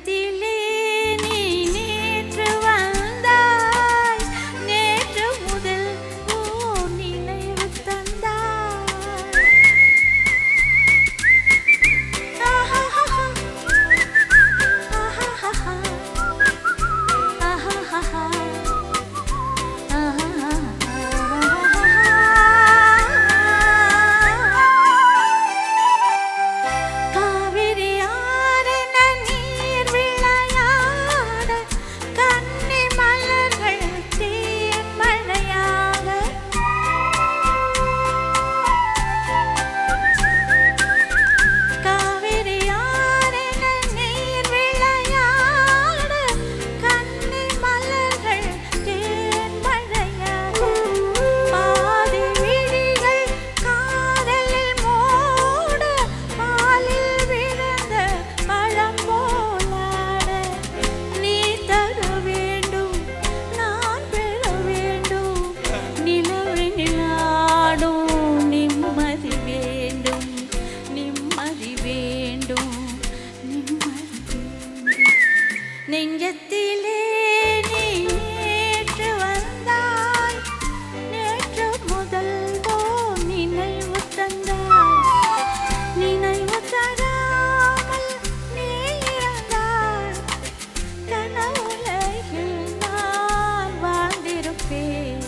நெஞ்சத்திலே நீ நேற்று வந்தாய், நேற்று முதல் நினைவு தந்தாய். ஆஹாஹா, ஆஹாஹா, ஆஹாஹா. நெஞ்சத்திலே நீ நேற்று வந்தாய், நேற்று முதல் நினைவு தந்தாய். நினைவு தராமல் நீ இருந்தாய், கனவுலகில் நான் வாழ்ந்திருப்பேன்.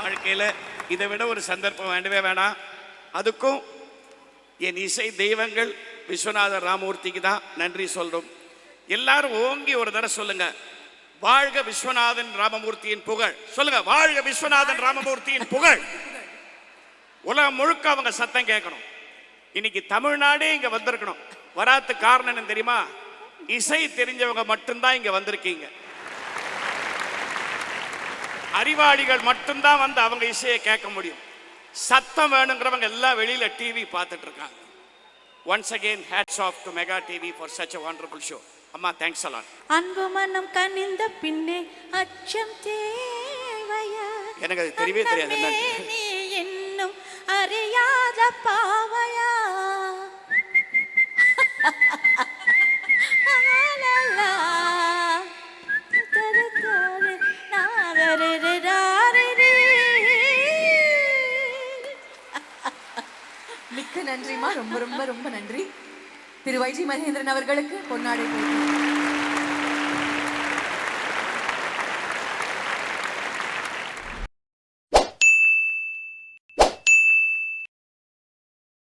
வாழ்க்கையில் இதை விட ஒரு சந்தர்ப்பம் வேண்டவே வேணாம். அதுக்கும் என் இசை தெய்வங்கள் விஸ்வநாதன் ராமமூர்த்திக்கு தான் நன்றி சொல்றோம். எல்லாரும் ஓங்கி ஒரு தடவை சொல்லுங்க, வாழ்க விஸ்வநாதன் ராமமூர்த்தியின் புகழ். சொல்லுங்க, வாழ்க விஸ்வநாதன் ராமமூர்த்தியின் புகழ். உலகம் முழுக்க அவங்க சத்தம் கேட்கணும். இன்னைக்கு தமிழ்நாடே இங்க வந்திருக்கணும். வராத காரணம் என்ன தெரியுமா? இசை தெரிஞ்சவங்க மட்டும்தான் இங்க வந்திருக்கீங்க. அறிவாளிகள் மட்டும்தான் வந்து அவங்க இசையை கேட்க முடியும். சத்தம் வேணுங்கிறவங்க எல்லாம் வெளியில டிவி பார்த்துட்டு இருக்காங்க. Once again hats off to mega TV for such a wonderful show. அம்மா, தேங்க்ஸ் a lot. அன்பு மனம் கனிந்த பின்னே அச்சம் தேவையா? எனக்கு அது தெரியவே தெரியாது. நீ இன்னும் அறியாத பாவையா? மிக்க நன்றிமா, ரொம்ப ரொம்ப ரொம்ப நன்றி. திரு வைஜி மகேந்திரன் அவர்களுக்கு பொன்னாடை போட்டு